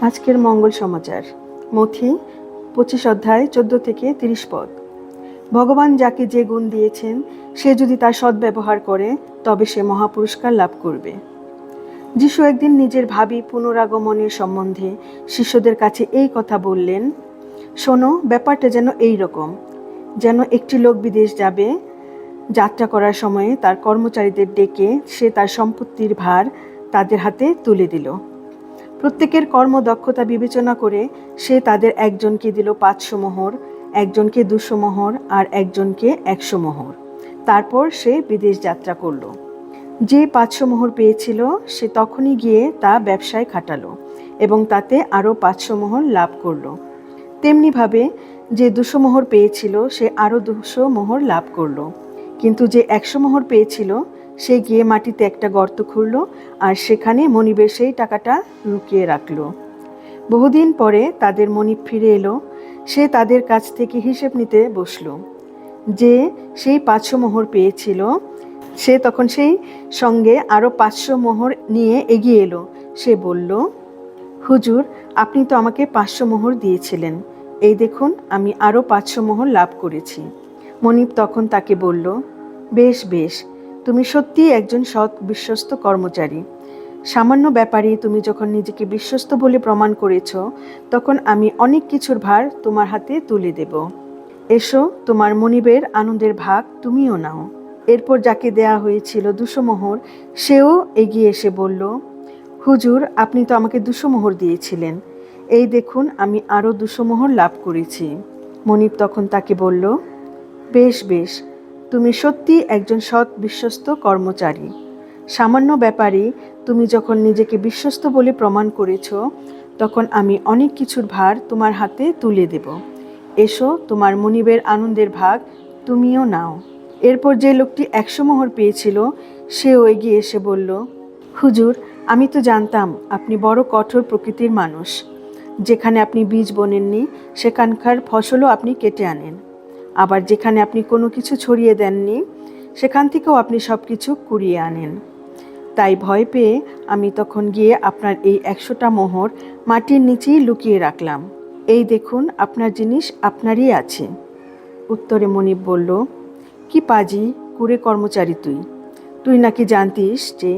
আজকের মঙ্গল সমাচার মথি 25 অধ্যায় 14 থেকে 30 পদ। ভগবান যাকে যে গুণ দিয়েছেন সে যদি তার সদ্ব্যবহার করে তবে সে মহাপুরস্কার লাভ করবে। যিশু একদিন নিজের ভাবী পুনরাগমনের সম্বন্ধে শিষ্যদের কাছে এই কথা বললেন, শোনো, ব্যাপারটা যেন এই রকম, যেন একটি লোক বিদেশ যাবে, যাত্রা করার সময়ে তার কর্মচারীদের ডেকে সে তার সম্পত্তির ভার তাদের হাতে তুলে দিল। প্রত্যেকের কর্মদক্ষতা বিবেচনা করে সে তাদের একজনকে দিল 500 মোহর, একজনকে 200 মোহর আর একজনকে 100 মোহর। তারপর সে বিদেশ যাত্রা করল। যে 500 মোহর পেয়েছিল সে তখনই গিয়ে তা ব্যবসায় খাটালো এবং তাতে আরও 500 মোহর লাভ করল। তেমনিভাবে যে 200 মোহর পেয়েছিল সে আরও 200 মোহর লাভ করল। কিন্তু যে 100 মোহর পেয়েছিল সে গিয়ে মাটিতে একটা গর্ত খুঁড়ল আর সেখানে মনিবের সেই টাকাটা লুকিয়ে রাখল। বহুদিন পরে তাদের মনিব ফিরে এলো। সে তাদের কাছ থেকে হিসেব নিতে বসল। যে সেই 500 মোহর পেয়েছিল সে তখন সেই সঙ্গে আরও 500 মোহর নিয়ে এগিয়ে এলো। সে বলল, হুজুর, আপনি তো আমাকে 500 মোহর দিয়েছিলেন, এই দেখুন আমি আরও 500 মোহর লাভ করেছি। মনিব তখন তাকে বলল, বেশ বেশ, তুমি সত্যিই একজন সৎ বিশ্বস্ত কর্মচারী। সামান্য ব্যাপারে তুমি যখন নিজেকে বিশ্বস্ত বলে প্রমাণ করেছ, তখন আমি অনেক কিছুর ভার তোমার হাতে তুলে দেব। এসো, তোমার মনিবের আনন্দের ভাগ তুমিও নাও। এরপর যাকে দেয়া হয়েছিল 200 মোহর সেও এগিয়ে এসে বলল, হুজুর, আপনি তো আমাকে 200 মোহর দিয়েছিলেন, এই দেখুন আমি আরও 200 মোহর লাভ করেছি। মনিব তখন তাকে বলল, বেশ বেশ, তুমি সত্যি একজন সৎ বিশ্বস্ত কর্মচারী। সামান্য ব্যাপারে তুমি যখন নিজেকে বিশ্বস্ত বলে প্রমাণ করেছ, তখন আমি অনেক কিছুর ভার তোমার হাতে তুলে দেব। এসো, তোমার মনিবের আনন্দের ভাগ তুমিও নাও। এরপর যে লোকটি 100 মোহর পেয়েছিল সেও এগিয়ে এসে বলল, হুজুর, আমি তো জানতাম আপনি বড় কঠোর প্রকৃতির মানুষ। যেখানে আপনি বীজ বোনেননি সেখানকার ফসলও আপনি কেটে আনেন, আবার যেখানে আপনি কোনো কিছু ছড়িয়ে দেননি সেখান থেকেও আপনি সব কিছু কুড়িয়ে আনেন। তাই ভয় পেয়ে আমি তখন গিয়ে আপনার এই 100টা মোহর মাটির নিচেই লুকিয়ে রাখলাম। এই দেখুন, আপনার জিনিস আপনারই আছে। উত্তরে মনিব বলল, কি পাজি কুড়ে কর্মচারী তুই নাকি জানতিস যে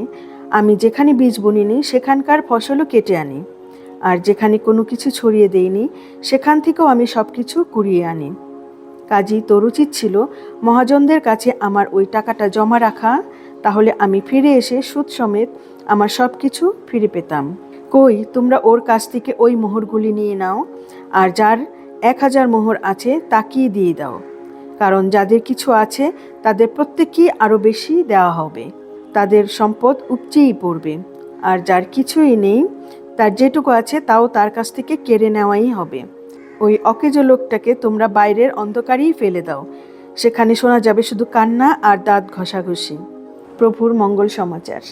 আমি যেখানে বীজ বুনিনি সেখানকার ফসলও কেটে আনি, আর যেখানে কোনো কিছু ছড়িয়ে দেইনি সেখান থেকেও আমি সব কিছু কুড়িয়ে আনি। কাজী তোর উচিত ছিল মহাজনদের কাছে আমার ওই টাকাটা জমা রাখা, তাহলে আমি ফিরে এসে সুদ সমেত আমার সব কিছু ফিরে পেতাম। কই, তোমরা ওর কাছ থেকে ওই মোহরগুলি নিয়ে নাও, আর যার 1000 মোহর আছে তাকেই দিয়ে দাও, কারণ যাদের কিছু আছে তাদের প্রত্যেককেই আরও বেশি দেওয়া হবে, তাদের সম্পদ উপচেই পড়বে। আর যার কিছুই নেই, তার যেটুকু আছে তাও তার কাছ থেকে কেড়ে নেওয়াই হবে। ওই অকেজো লোকটাকে তোমরা বাইরের অন্ধকারেই ফেলে দাও, সেখানে শোনা যাবে শুধু কান্না আর দাঁত ঘষাঘষি। প্রভুর মঙ্গল সমাচার।